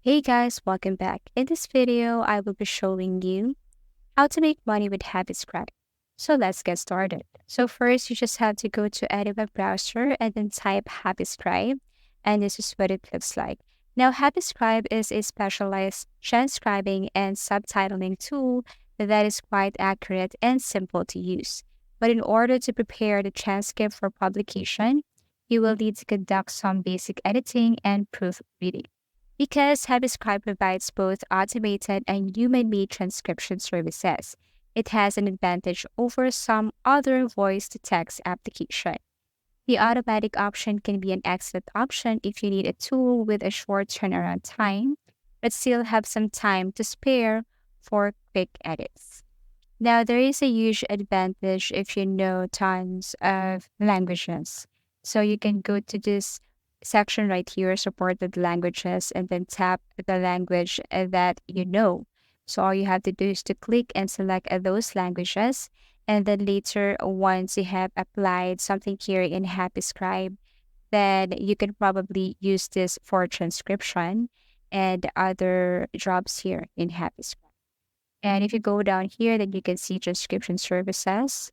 Hey guys, welcome back. In this video, I will be showing you how to make money with Happy Scribe. So let's get started. So first, you just have to go to any web browser and then type Happy Scribe, and this is what it looks like. Now, Happy Scribe is a specialized transcribing and subtitling tool that is quite accurate and simple to use. But in order to prepare the transcript for publication, you will need to conduct some basic editing and proofreading. Because HappyScribe provides both automated and human-made transcription services, it has an advantage over some other voice-to-text application. The automatic option can be an excellent option if you need a tool with a short turnaround time, but still have some time to spare for quick edits. Now, there is a huge advantage if you know tons of languages. So you can go to this section right here, supported languages, and then tap the language that you know. So all you have to do is to click and select those languages. And then later, once you have applied something here in Happy Scribe, then you can probably use this for transcription and other jobs here in Happy Scribe. And if you go down here, then you can see transcription services,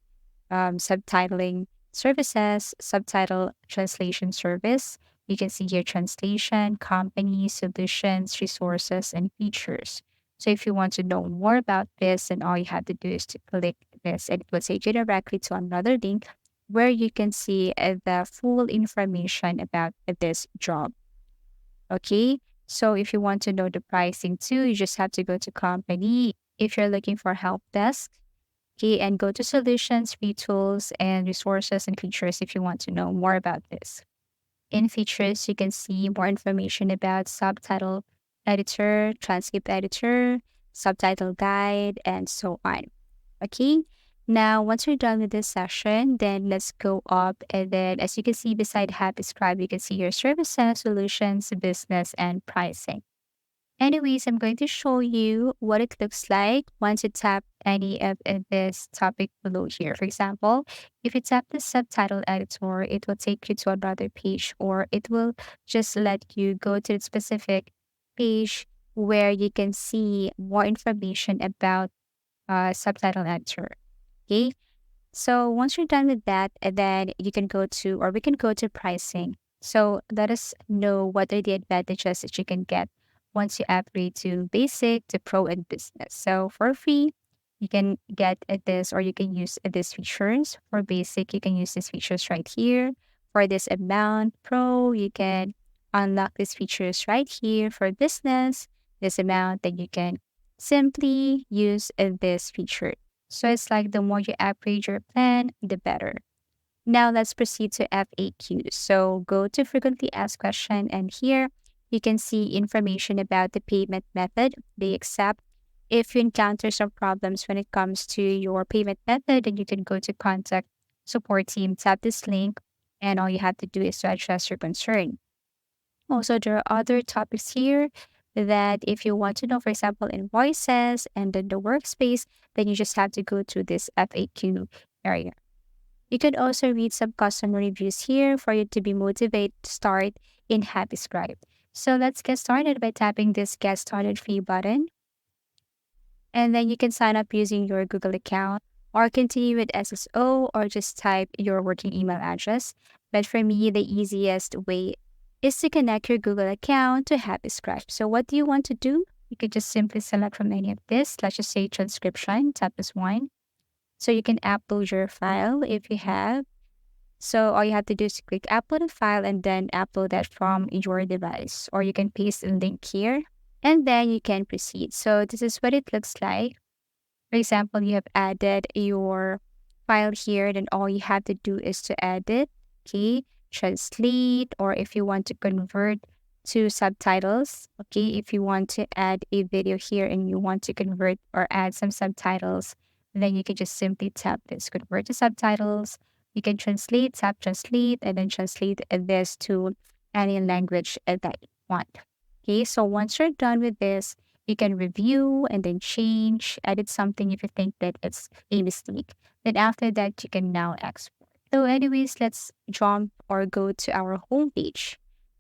subtitling services, subtitle translation service. You can see here translation, company, solutions, resources, and features. So if you want to know more about this, then all you have to do is to click this, and it will take you directly to another link where you can see the full information about this job. Okay, so if you want to know the pricing too, you just have to go to company. If you're looking for help desk, okay, and go to solutions, free tools, and resources and features if you want to know more about this. In features, you can see more information about subtitle editor, transcript editor, subtitle guide, and so on. Okay. Now, once you're done with this session, then let's go up. And then, as you can see beside Happy Scribe, you can see your services, solutions, business, and pricing. Anyways, I'm going to show you what it looks like once you tap any of this topic below here. For example, if you tap the subtitle editor, it will take you to another page, or it will just let you go to the specific page where you can see more information about subtitle editor. Okay. So once you're done with that, and then you can go to, or we can go to pricing. So let us know what are the advantages that you can get once you upgrade to basic, to pro, and business. So for free, you can get this, or you can use these features. For basic, you can use these features right here. For this amount, pro, you can unlock these features right here. For business, this amount, then you can simply use this feature. So it's like the more you upgrade your plan, the better. Now let's proceed to FAQs. So go to frequently asked question, and here you can see information about the payment method they accept. If you encounter some problems when it comes to your payment method, then you can go to contact support team, tap this link, and all you have to do is to address your concern. Also, there are other topics here that if you want to know, for example, invoices and then the workspace, then you just have to go to this FAQ area. You could also read some customer reviews here for you to be motivated to start in Happy Scribe. So let's get started by tapping this Get Started Free button. And then you can sign up using your Google account or continue with SSO or just type your working email address. But for me, the easiest way is to connect your Google account to Happy Scribe. So what do you want to do? You could just simply select from any of this. Let's just say transcription, tap this one. So you can upload your file if you have. So all you have to do is click upload a file and then upload that from your device. Or you can paste a link here and then you can proceed. So this is what it looks like. For example, you have added your file here, then all you have to do is to edit, okay, translate, or if you want to convert to subtitles, okay, if you want to add a video here and you want to convert or add some subtitles, then you can just simply tap this, convert to subtitles. You can translate, tap translate, and then translate this to any language that you want. Okay, so once you're done with this, you can review and then change, edit something if you think that it's a mistake. Then after that, you can now export. So anyways, let's jump or go to our homepage.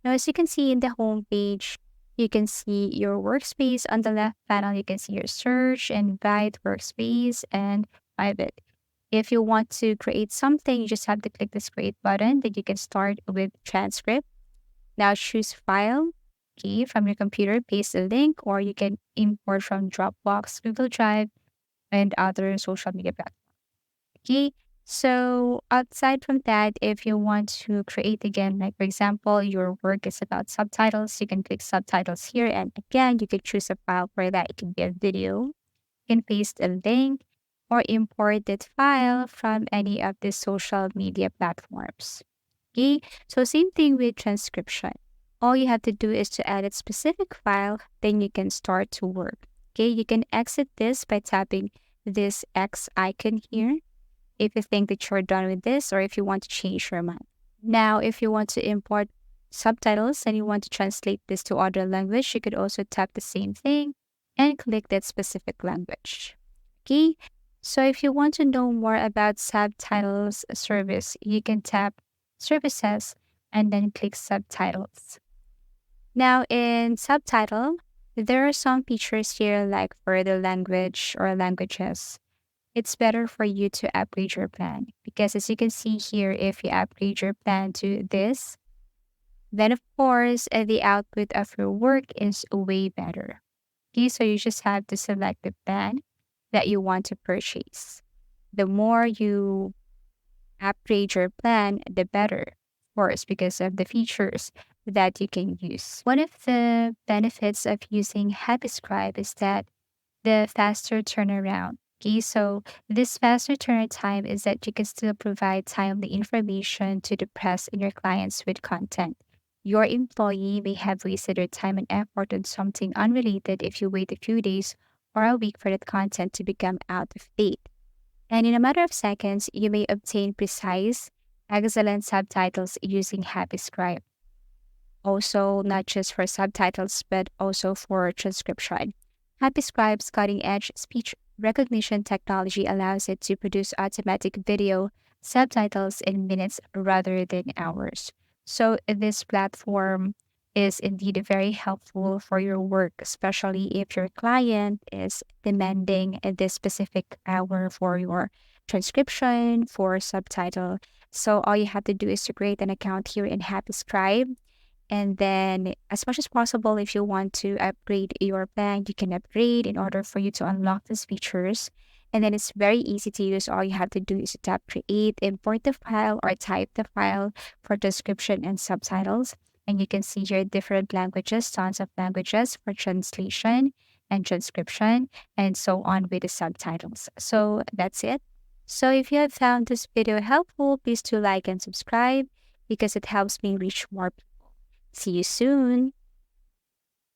Now, as you can see in the homepage, You can see your workspace on the left panel. You can see your search, invite, workspace, and private. If you want to create something, you just have to click this create button. Then you can start with transcript. Now choose file. Okay, from your computer, paste the link, or you can import from Dropbox, Google Drive, and other social media platforms. Okay. So aside from that, if you want to create again, like for example, your work is about subtitles, you can click subtitles here. And again, you can choose a file for that. It can be a video. You can paste a link or import that file from any of the social media platforms. Okay. So same thing with transcription. All you have to do is to edit specific file, then you can start to work. Okay. You can exit this by tapping this X icon here if you think that you're done with this or if you want to change your mind. Now, if you want to import subtitles and you want to translate this to other language, you could also tap the same thing and click that specific language. Okay, so if you want to know more about subtitles service, you can tap services and then click subtitles. Now, in subtitle, there are some features here like for the language or languages. It's better for you to upgrade your plan because as you can see here, if you upgrade your plan to this, then of course the output of your work is way better. Okay, so you just have to select the plan that you want to purchase. The more you upgrade your plan, the better, of course, because of the features that you can use. One of the benefits of using Happy Scribe is that the faster turnaround. Okay, so this faster turnaround time is that you can still provide timely information to the press and your clients with content. Your employee may have wasted their time and effort on something unrelated if you wait a few days or a week for that content to become out of date. And in a matter of seconds, you may obtain precise, excellent subtitles using Happy Scribe. Also, not just for subtitles, but also for transcription. Happy Scribe's cutting edge speech recognition technology allows it to produce automatic video subtitles in minutes rather than hours. So, this platform is indeed very helpful for your work, especially if your client is demanding this specific hour for your transcription, for subtitle. So, all you have to do is to create an account here in Happy Scribe, and then, as much as possible, if you want to upgrade your plan, you can upgrade in order for you to unlock these features. And then it's very easy to use. All you have to do is to tap create, import the file, or type the file for description and subtitles. And you can see here different languages, tons of languages for translation and transcription, and so on with the subtitles. So that's it. So if you have found this video helpful, please do like and subscribe because it helps me reach more people. See you soon.